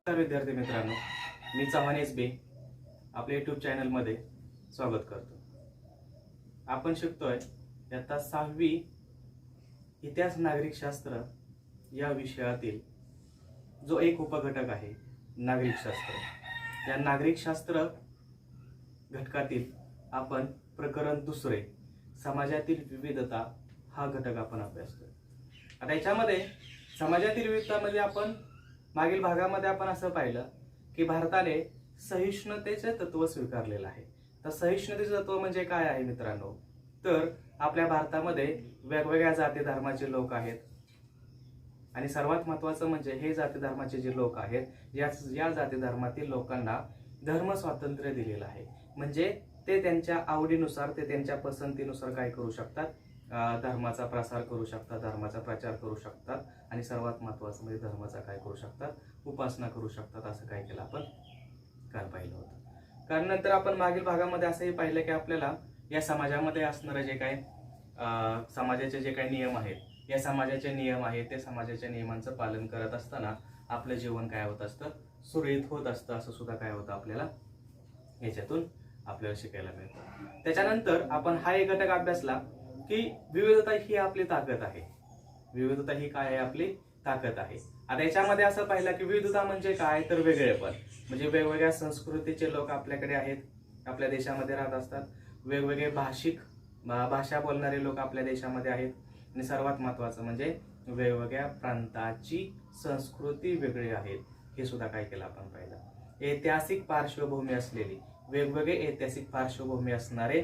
नमस्कार विद्यार्थी मित्रांनो, मी चव्हाण एस.बी. आपल्या यूट्यूब चॅनलमध्ये स्वागत करतो. आपण शिकतोय इयत्ता 6वी इतिहास नागरिकशास्त्र या विषयातील जो एक उपघटक आहे नागरिकशास्त्र. या नागरिकशास्त्र घटकातील आपण प्रकरण 2 समाजातील विविधता हा घटक आपण अभ्यासतोय. आता याच्यामध्ये समाजातील विविधतामध्ये आपण मागील भागामध्ये आपण असं पाहिलं की भारताने सहिष्णुतेचे तत्व स्वीकारलेलं आहे. तर सहिष्णुतेचे तत्व म्हणजे काय आहे मित्रांनो? तर आपल्या भारतामध्ये वेगवेगळ्या जाती धर्माचे लोक आहेत आणि सर्वात महत्त्वाचं म्हणजे हे जाती धर्माचे जे लोक आहेत या जाती धर्मातील लोकांना धर्म स्वातंत्र्य दिलेलं आहे. म्हणजे ते त्यांच्या आवडीनुसार ते त्यांच्या पसंतीनुसार काय करू शकतात, धर्माचा प्रसार करू शकतात, धर्माचा प्रचार करू शकतात आणि सर्वात महत्त्वाचं म्हणजे धर्माचा काय करू शकतात, उपासना करू शकतात. असं काय केलं आपण काल पाहिलं होतं. कारण नंतर आपण मागील भागामध्ये असंही पाहिलं की आपल्याला या समाजामध्ये असणारे जे काही समाजाचे जे काही नियम आहेत, या समाजाचे नियम आहेत, ते समाजाच्या नियमांचं पालन करत असताना आपलं जीवन काय होत असतं, सुरळीत होत असतं. असं सुद्धा काय होतं आपल्याला याच्यातून आपल्याला शिकायला मिळतं. त्याच्यानंतर आपण हा एक घटक अभ्यासला की विविधता ही आपली ताकद आहे. विविधता ही काय आहे, आपली ताकद आहे. आता याच्यामध्ये असं पाहिलं की विविधता म्हणजे काय, तर वेगळेपण. म्हणजे वेगवेगळ्या संस्कृतीचे लोक आपल्याकडे आहेत, आपल्या देशामध्ये राहत असतात. वेगवेगळे भाषा बोलणारे लोक आपल्या देशामध्ये आहेत आणि सर्वात महत्त्वाचं म्हणजे वेगवेगळ्या प्रांताची संस्कृती वेगळी आहेत. हे सुद्धा काय केलं आपण पाहिलं. ऐतिहासिक पार्श्वभूमी असलेली वेगवेगळे ऐतिहासिक पार्श्वभूमी असणारे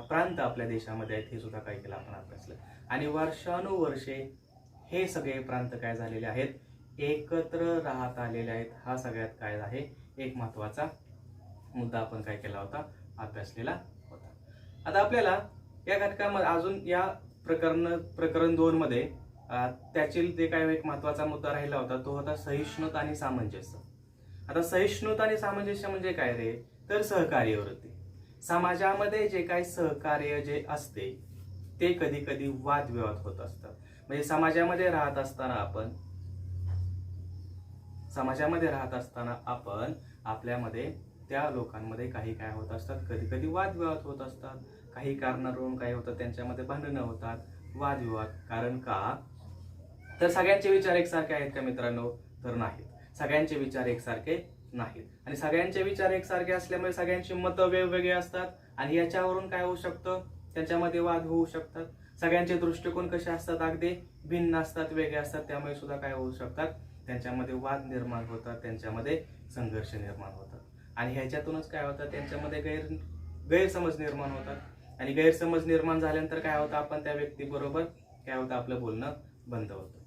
प्रांत आपल्या देशामध्ये आहेत. हे सुद्धा काय केलं आपण अभ्यासलं. आणि वर्षानुवर्षे हे सगळे प्रांत काय झालेले आहेत, एकत्र राहत आलेले आहेत. हा सगळ्यात काय आहे, एक महत्त्वाचा मुद्दा आपण काय केला होता, अभ्यासलेला होता. आता आपल्याला या घटकामध्ये अजून या प्रकरण 2 मध्ये त्यातील जे काय एक महत्त्वाचा मुद्दा राहिला होता तो होता सहिष्णुता आणि सामंजस्य. आता सहिष्णुता आणि सामंजस्य म्हणजे काय रे, तर सहकार्यवृत्ती. समाजामध्ये जे काही सहकार्य जे असते ते कधी कधी वादविवाद होत असतात. म्हणजे समाजामध्ये राहत असताना आपण आपल्यामध्ये त्या लोकांमध्ये काही काय होत असतात, कधी कधी वादविवाद होत असतात. काही कारणावरून काय होतं, त्यांच्यामध्ये भांडणं होतात, वादविवाद. कारण का, तर सगळ्यांचे विचार एकसारखे आहेत का मित्रांनो? तर नाहीत. सगळ्यांचे विचार एकसारखे नाहीत. आणि सगळ्यांचे विचार एकसारखे असल्यामुळे सगळ्यांची मतं वेगवेगळे असतात आणि याच्यावरून काय होऊ शकतं, त्यांच्यामध्ये वाद होऊ शकतात. सगळ्यांचे दृष्टिकोन कसे असतात, अगदी भिन्न असतात, वेगळे असतात. त्यामुळे सुद्धा काय होऊ शकतात, त्यांच्यामध्ये वाद निर्माण होतात, त्यांच्यामध्ये संघर्ष निर्माण होतात. आणि ह्याच्यातूनच काय होतं, त्यांच्यामध्ये गैरसमज निर्माण होतात. आणि गैरसमज निर्माण झाल्यानंतर काय होतं, आपण त्या व्यक्तीबरोबर काय होतं, आपलं बोलणं बंद होतं.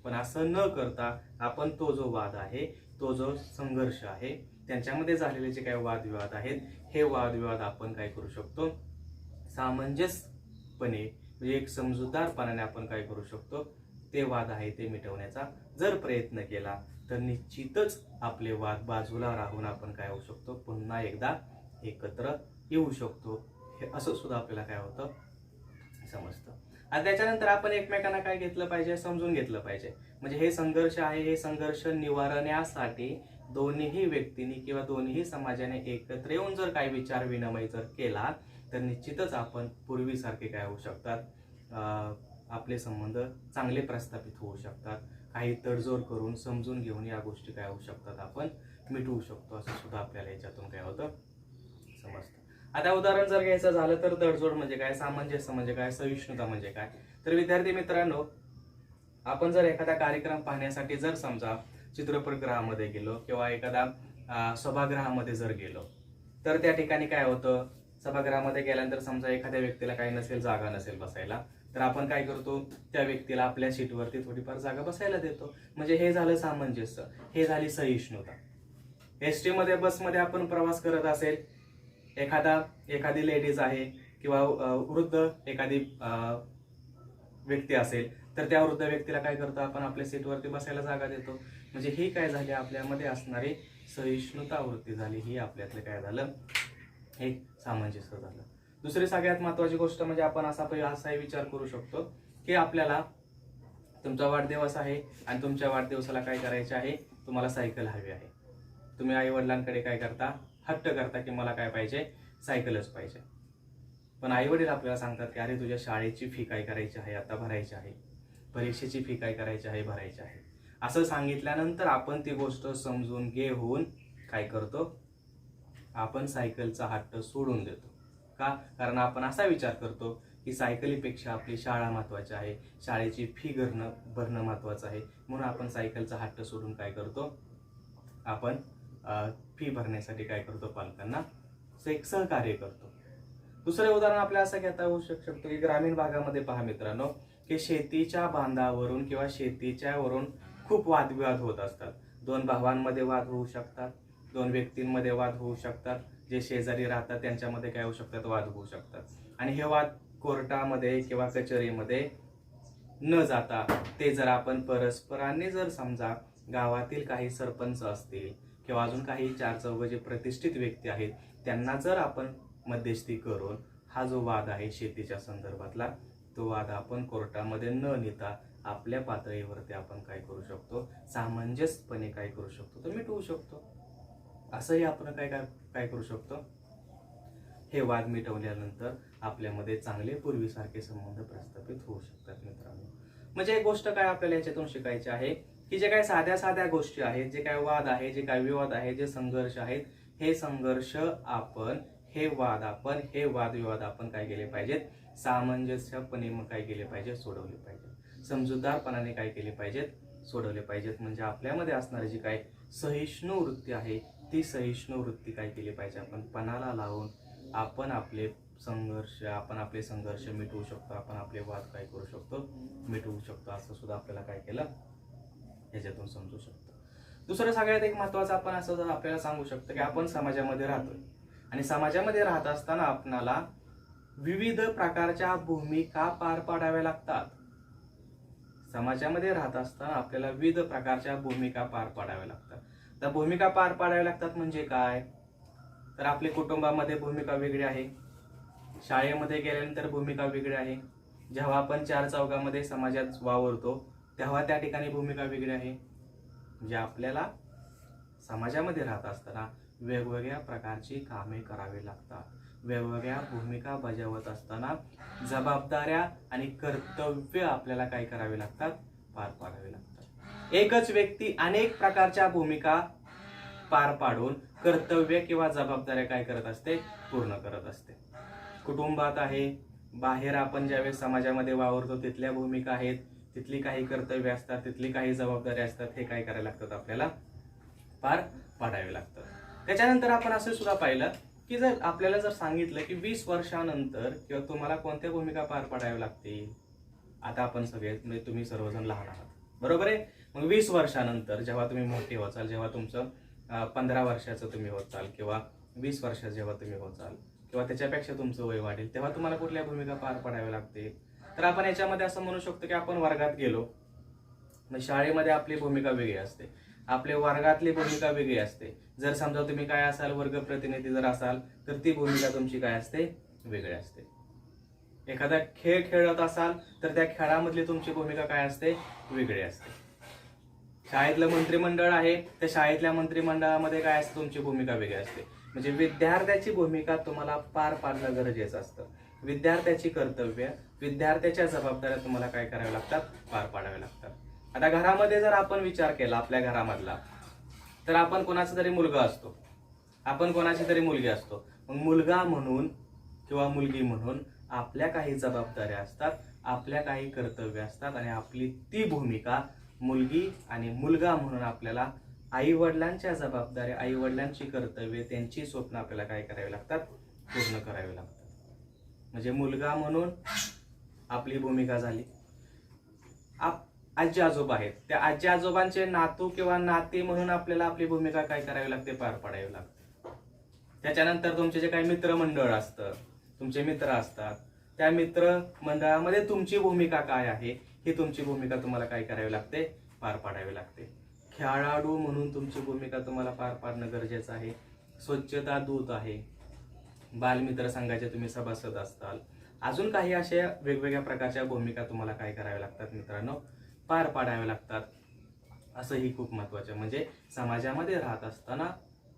पण असं न करता आपण तो जो वाद आहे, तो जो संघर्ष आहे, त्यांच्यामध्ये झालेले जे काही वादविवाद आहेत, हे वादविवाद आपण काय करू शकतो, सामंजस्यपणे म्हणजे एक समजूतदारपणाने आपण काय करू शकतो, ते वाद आहे ते मिटवण्याचा जर प्रयत्न केला तर निश्चितच आपले वाद बाजूला राहून आपण काय होऊ शकतो, पुन्हा एकदा एकत्र येऊ शकतो. हे असं सुद्धा आपल्याला काय होतं, समजतं. आणि त्याच्यानंतर आपण एकमेकांना काय घेतलं पाहिजे, समजून घेतलं पाहिजे. म्हणजे हे संघर्ष आहे, हे संघर्ष निवारण्यासाठी दोन्ही व्यक्तींनी किंवा दोन्ही समाजाने एकत्र येऊन जर काही विचार विनिमय जर केला तर निश्चितच आपण पूर्वीसारखे काय होऊ शकतात, आपले संबंध चांगले प्रस्थापित होऊ शकतात. काही तडजोड करून समजून घेऊन या गोष्टी काय होऊ शकतात, आपण मिटवू शकतो. असं सुद्धा आपल्याला याच्यातून काय होतं, समजतं. आता उदाहरण जर घ्यायचं झालं तर तडजोड म्हणजे काय, सामंजस्य म्हणजे काय, सहिष्णुता म्हणजे काय. तर विद्यार्थी मित्रांनो, आपण जर एखादा कार्यक्रम पाहण्यासाठी जर समजा चित्रपटगृहामध्ये गेलो किंवा एखादा सभागृहामध्ये जर गेलो तर त्या ठिकाणी काय होतं, सभागृहामध्ये गेल्यानंतर समजा एखाद्या व्यक्तीला काही नसेल, जागा नसेल बसायला, तर आपण काय करतो, त्या व्यक्तीला आपल्या सीटवरती थोडीफार जागा बसायला देतो. म्हणजे हे झालं सामंजस्य, हे झाली सहिष्णुता. एसटी मध्ये, बसमध्ये आपण प्रवास करत असेल, एखादी लेडीज आहे किंवा वृद्ध एखादी व्यक्ती असेल तर त्या वृद्ध व्यक्तीला काय करतो, आपण आपल्या सीटवरती बसायला जागा देतो. म्हणजे ही काय झाली, आपल्यामध्ये असणारी सहिष्णुता वृत्ती झाली. ही आपल्यातलं काय झालं, हे सामंजस्य झालं. दुसरी सगळ्यात महत्वाची गोष्ट म्हणजे आपण असाही विचार करू शकतो की आपल्याला तुमचा वाढदिवस आहे आणि तुमच्या वाढदिवसाला काय करायचे आहे, तुम्हाला सायकल हवी आहे. तुम्ही आई वडिलांकडे काय करता, हट्ट करता की मला काय पाहिजे, सायकलच पाहिजे. पण आई वडील आपल्याला सांगतात की अरे तुझ्या शाळेची फी काय करायची आहे, आता भरायची आहे, परीक्षेची फी काय करायची आहे, भरायची आहे. असं सांगितल्यानंतर आपण ती गोष्ट समजून घेऊन काय करतो, आपण सायकलचा हट्ट सोडून देतो. का? कारण आपण असा विचार करतो की सायकलीपेक्षा आपली शाळा महत्वाची आहे, शाळेची फी भरणं महत्वाचं आहे. म्हणून आपण सायकलचा हट्ट सोडून काय करतो, आपण फी भरण्यासाठी काय करतो, पालकांना एक सहकार्य करतो. दुसरे उदाहरण आपल्याला असं घेता येऊ शकतो की ग्रामीण भागामध्ये पहा मित्रांनो, की शेतीच्या बांधावरून किंवा शेतीच्यावरून खूप वादविवाद होत असतात. दोन भावांमध्ये वाद होऊ शकतात, दोन व्यक्तींमध्ये वाद होऊ शकतात, जे शेजारी राहतात त्यांच्यामध्ये काय होऊ शकतात, वाद होऊ शकतात. आणि हे वाद कोर्टामध्ये किंवा कचेरीमध्ये न जाता ते जर आपण परस्परांनी जर समजा गावातील काही सरपंच असतील किंवा अजून काही 4-4 जे प्रतिष्ठित व्यक्ती आहेत त्यांना जर आपण मध्यस्थी करून हा जो वाद आहे शेतीच्या संदर्भातला, तो वाद आपण कोर्टामध्ये न नेता आपल्या पातळीवरती आपण काय करू शकतो, सामंजस्यपणे काय करू शकतो, तर मिटवू शकतो. असंही आपण काय करू शकतो, हे वाद मिटवल्यानंतर आपल्यामध्ये चांगले पूर्वीसारखे संबंध प्रस्थापित होऊ शकतात मित्रांनो. म्हणजे एक गोष्ट काय आपल्याला याच्यातून शिकायची आहे की जे काही साध्या साध्या गोष्टी आहेत, जे काही वाद आहे, जे काही विवाद आहे, जे संघर्ष आहेत, हे संघर्ष आपण, हे वादविवाद आपण काय केले पाहिजेत, सामंजस्यपणे मग काय केले पाहिजे, सोडवले पाहिजे. समजूतदारपणाने काय केले पाहिजेत, सोडवले पाहिजेत. म्हणजे आपल्यामध्ये असणारी जी काय सहिष्णू वृत्ती आहे, ती सहिष्णू वृत्ती काय केली पाहिजे, आपण पणाला लावून आपण आपले संघर्ष मिटवू शकतो, आपण आपले वाद काय करू शकतो, मिटवू शकतो. असं सुद्धा आपल्याला काय केलं, याच्यातून समजू शकतो. दुसरं सगळ्यात एक महत्वाचं आपण असं आपल्याला सांगू शकतो की आपण समाजामध्ये राहतोय आणि समाजामध्ये राहत असताना आपणाला विविध प्रकारच्या भूमिका पार पाडाव्या लागतात. समाजामध्ये राहत असताना आपल्याला विविध प्रकारच्या भूमिका पार पाडाव्या लागतात. त्या भूमिका पार पाडाव्या लागतात म्हणजे काय, तर आपल्या कुटुंबामध्ये भूमिका वेगळी आहे, शाळेमध्ये गेल्यानंतर भूमिका वेगळी आहे, जेव्हा आपण 4 चौघामध्ये समाजात वावरतो तेव्हा त्या ठिकाणी भूमिका वेगळी आहे. म्हणजे आपल्याला समाजामध्ये राहत असताना वेगवेगळ्या प्रकारची कामे करावी लागतात, वेगवेगळ्या भूमिका बजावत असताना जबाबदाऱ्या आणि कर्तव्य आपल्याला काय करावे लागतात, पार पाडावे लागतात. एकच व्यक्ती अनेक प्रकारच्या भूमिका पार पाडून कर्तव्य किंवा जबाबदाऱ्या काय करत असते, पूर्ण करत असते. कुटुंबात आहे, बाहेर आपण ज्यावेळेस समाजामध्ये वावरतो तिथल्या भूमिका आहेत, तिथली काही कर्तव्य असतात, तिथली काही जबाबदाऱ्या असतात, हे काय करायला लागतात, आपल्याला पार पाडावे लागतात. त्याच्यानंतर आपण असं सुद्धा पाहिलं की जर आपल्याला जर सांगितलं की 20 वर्षानंतर किंवा तुम्हाला कोणत्या भूमिका पार पाडाव्या लागतील, आता आपण सगळे म्हणजे तुम्ही सर्वजण लहान आहात, बरोबर आहे. मग 20 वर्षानंतर जेव्हा तुम्ही मोठे होचाल, जेव्हा तुमचं 15 वर्षाचं तुम्ही होचाल किंवा 20 वर्षाचं जेव्हा तुम्ही होचाल किंवा त्याच्यापेक्षा तुमचं वय वाढेल, तेव्हा तुम्हाला कुठल्या भूमिका पार पाडाव्या लागतील. तर आपण याच्यामध्ये असं म्हणू शकतो की आपण वर्गात गेलो, मग शाळेमध्ये आपली भूमिका वेगळी असते, आपल्या वर्गातली भूमिका वेगळी असते. जर समजा तुम्ही काय असाल, वर्ग प्रतिनिधी जर असाल, तर ती भूमिका तुमची काय असते, वेगळी असते. एखादा खेळ खेळत असाल तर त्या खेळामधली तुमची भूमिका काय असते, वेगळी असते. शाळेतलं मंत्रिमंडळ आहे, त्या शाळेतल्या मंत्रिमंडळामध्ये काय असते, तुमची भूमिका वेगळी असते. म्हणजे विद्यार्थ्याची भूमिका तुम्हाला पार पाडणं गरजेचं असतं. विद्यार्थ्याची कर्तव्य, विद्यार्थ्याच्या जबाबदाऱ्या तुम्हाला काय कराव्या लागतात, पार पाडाव्या लागतात. आता घरामध्ये जर आपण विचार केला आपल्या घरामधला, तर आपण कोणाचा तरी मुलगा असतो, आपण कोणाची तरी मुलगी असतो. मग मुलगा म्हणून किंवा मुलगी म्हणून आपल्या काही जबाबदाऱ्या असतात, आपल्या काही कर्तव्य असतात आणि आपली ती भूमिका मुलगी आणि मुलगा म्हणून आपल्याला आई वडिलांच्या जबाबदाऱ्या, आई वडिलांची कर्तव्य, त्यांची स्वप्न आपल्याला काय करावी लागतात, पूर्ण करावी लागतात. म्हणजे मुलगा म्हणून आपली भूमिका झाली. आजी आजोबा आहेत, त्या आजी आजोबांचे नातू किंवा नाती म्हणून आपल्याला आपली भूमिका काय करावी लागते, पार पाडावी लागते. त्याच्यानंतर तुमचे जे काही मित्रमंडळ असतं, तुमचे मित्र असतात, त्या मित्र मंडळामध्ये तुमची भूमिका काय आहे, ही तुमची भूमिका तुम्हाला काय करावी लागते, पार पाडावी लागते. खेळाडू म्हणून तुमची भूमिका तुम्हाला पार पाडणं गरजेचं आहे. स्वच्छता दूत आहे, बालमित्र संघाचे तुम्ही सभासद असताल, अजून काही अशा वेगवेगळ्या प्रकारच्या भूमिका तुम्हाला काय कराव्या लागतात मित्रांनो, पार पाडाव्या लागतात. असंही खूप महत्वाचं. म्हणजे समाजामध्ये राहत असताना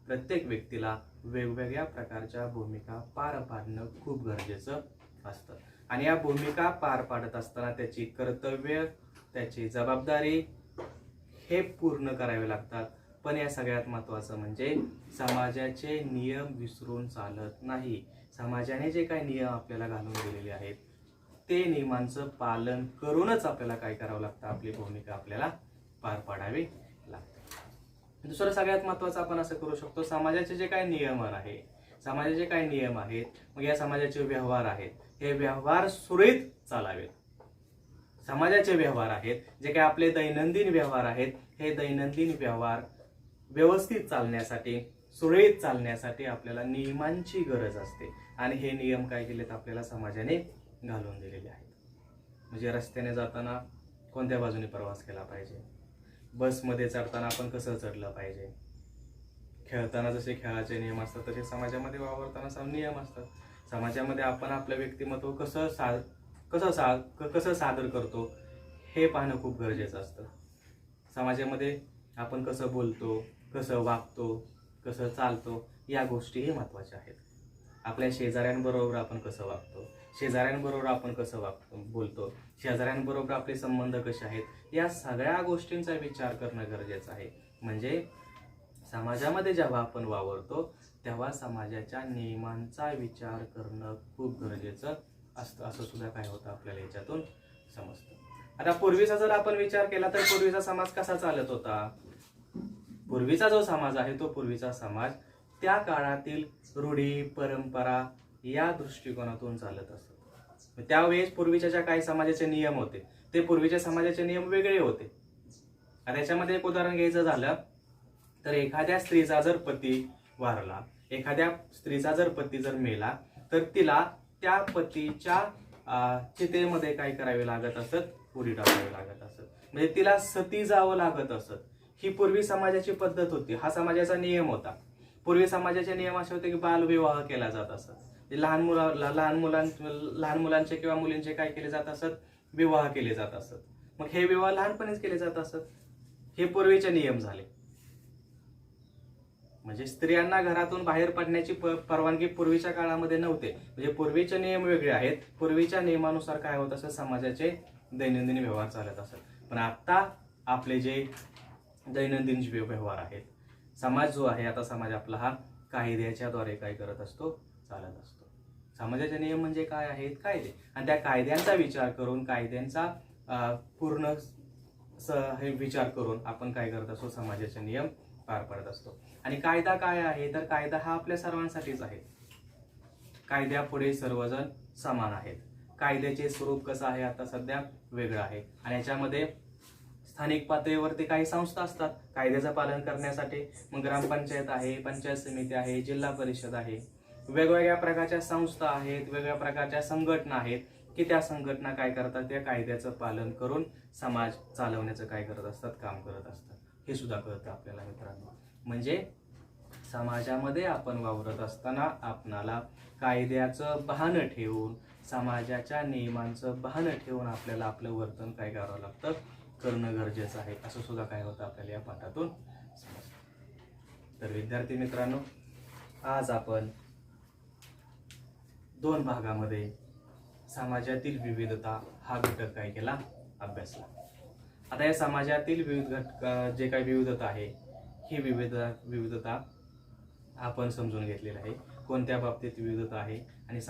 प्रत्येक व्यक्तीला वेगवेगळ्या प्रकारच्या भूमिका पार पाडणं खूप गरजेचं असतं. आणि या भूमिका पार पाडत असताना त्याची कर्तव्य, त्याची जबाबदारी हे पूर्ण करावे लागतात. पण या सगळ्यात महत्त्वाचं म्हणजे समाजाचे नियम विसरून चालत नाही. समाजाने जे काही नियम आपल्याला घालून दिलेले आहेत ते नियमांचं पालन करूनच आपल्याला काय करावं लागतं, आपली भूमिका आपल्याला पार पाडावी लागते. दुसरं सगळ्यात महत्त्वाचं आपण असं करू शकतो, समाजाचे जे काही नियम आहेत, मग या समाजाचे व्यवहार आहेत, हे व्यवहार सुरळीत चालावेत. समाजाचे व्यवहार आहेत, जे काही आपले दैनंदिन व्यवहार आहेत, हे दैनंदिन व्यवहार व्यवस्थित चालण्यासाठी, सुरळीत चालण्यासाठी आपल्याला नियमांची गरज असते. आणि हे नियम काय केलेत, आपल्याला समाजाने घालून दिलेले आहेत. म्हणजे रस्त्याने जाताना कोणत्या बाजूने प्रवास केला पाहिजे, बसमध्ये चढताना आपण कसं चढलं पाहिजे, खेळताना जसे खेळाचे नियम असतात तसे समाजामध्ये वावरताना नियम असतात. समाजामध्ये आपण आपलं व्यक्तिमत्व कसं सादर करतो हे पाहणं खूप गरजेचं असतं. समाजामध्ये आपण कसं बोलतो, कसं वागतो, कसं चालतो, या गोष्टीही महत्त्वाच्या आहेत. आपल्या शेजाऱ्यांबरोबर आपण कसं वागतो, शेजाऱ्यांबरोबर आपण कसं बोलतो, शेजाऱ्यांबरोबर आपले संबंध कसे आहेत, या सगळ्या गोष्टींचा विचार करणं गरजेचं आहे. म्हणजे समाजामध्ये जेव्हा आपण वावरतो तेव्हा समाजाच्या नियमांचा विचार करणं खूप गरजेचं असतं. असं सुद्धा काय होतं आपल्याला याच्यातून समजतं. आता पूर्वीचा जर आपण विचार केला तर पूर्वीचा समाज कसा चालत होता, पूर्वीचा जो समाज आहे तो पूर्वीचा समाज त्या काळातील रूढी परंपरा या दृष्टिकोनातून चालत असत. त्यावेळेस पूर्वीच्या ज्या काही समाजाचे नियम होते ते पूर्वीच्या समाजाचे नियम वेगळे होते. त्याच्यामध्ये एक उदाहरण घ्यायचं झालं तर एखाद्या स्त्रीचा जर पती वारला, एखाद्या स्त्रीचा जर पती जर मेला, तर तिला त्या पतीच्या चितेमध्ये काय करावे लागत असत, उडी टाकावी लागत असत. म्हणजे तिला सती जावं लागत असत. ही पूर्वी समाजाची पद्धत होती, हा समाजाचा नियम होता. पूर्वी समाजाचे नियम असे होते की बालविवाह केला जात असत. लहान मुलांचे किंवा मुलींचे काय केले जात असत, विवाह केले जात असत. मग हे विवाह लहानपणीच केले जात असत. हे पूर्वीचे नियम झाले. म्हणजे स्त्रियांना घरातून बाहेर पडण्याची परवानगी पूर्वीच्या काळामध्ये नव्हते. म्हणजे पूर्वीचे नियम वेगळे आहेत. पूर्वीच्या नियमानुसार काय होत असत, समाजाचे दैनंदिन व्यवहार चालत असत. पण आता आपले जे दैनंदिन व्यवहार आहेत, समाज जो आहे, आता समाज आपला हा कायद्याच्या द्वारे काय करत असतो, चालत असतो. समाजाचे नियम म्हणजे काय आहेत, कायदे. आणि त्या कायद्यांचा विचार करून, कायद्यांचा पूर्ण विचार करून आपण काय करत असतो, समाजाचे नियम पार पाडत असतो. आणि कायदा काय आहे, तर कायदा हा आपल्या सर्वांसाठीच आहे. कायद्यापुढे सर्वजण समान आहेत. कायद्याचे स्वरूप कसं आहे आता सध्या वेगळं आहे. आणि याच्यामध्ये स्थानिक पातळीवरती काही संस्था असतात कायद्याचं पालन करण्यासाठी. मग ग्रामपंचायत आहे, पंचायत समिती आहे, जिल्हा परिषद आहे, वेगवेगळ्या प्रकारच्या संस्था आहेत, वेगवेगळ्या प्रकारच्या संघटना आहेत की त्या संघटना काय करतात, त्या कायद्याचं पालन करून समाज चालवण्याचं काय करत असतात, काम करत असतात. हे सुद्धा कळतं आपल्याला मित्रांनो. म्हणजे समाजामध्ये आपण वावरत असताना आपणाला कायद्याचं भान ठेवून, समाजाच्या नियमांचं भान ठेवून आपल्याला आपलं वर्तन काय करावं लागतं, करणं गरजेचं आहे. असं सुद्धा काय होतं आपल्याला या पाठातून समजतं. तर विद्यार्थी मित्रांनो, आज आपण 2 भागामध्ये समाजातील विविधता हा घटक काय केला, अभ्यासला. आता या समाजातील विविध जे काही विविधता आहे, ही विविधता आपण समजून घेतलेली आहे. कोणत्या बाबतीत विविधता आहे आणि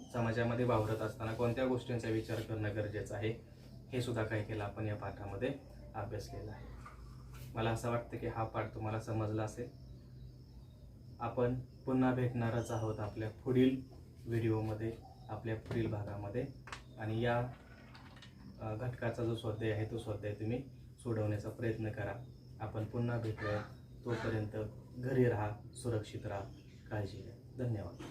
समाजामध्ये वावरत असताना कोणत्या गोष्टींचा विचार करणं गरजेचं आहे, हे सुद्धा काय केलं आपण या पाठामध्ये अभ्यासलेलं आहे. मला असं वाटतं की हा पाठ तुम्हाला समजला असेल. आपण पुन्हा भेटणारच आहोत आपल्या पुढील व्हिडिओमध्ये, आपल्या पुढील भागामध्ये. आणि या घटकाचा जो स्वाध्याय आहे तो स्वाध्याय तुम्ही सोडवण्याचा प्रयत्न करा. आपण पुन्हा भेटूया. तोपर्यंत घरी राहा, सुरक्षित राहा, काळजी घ्या. धन्यवाद.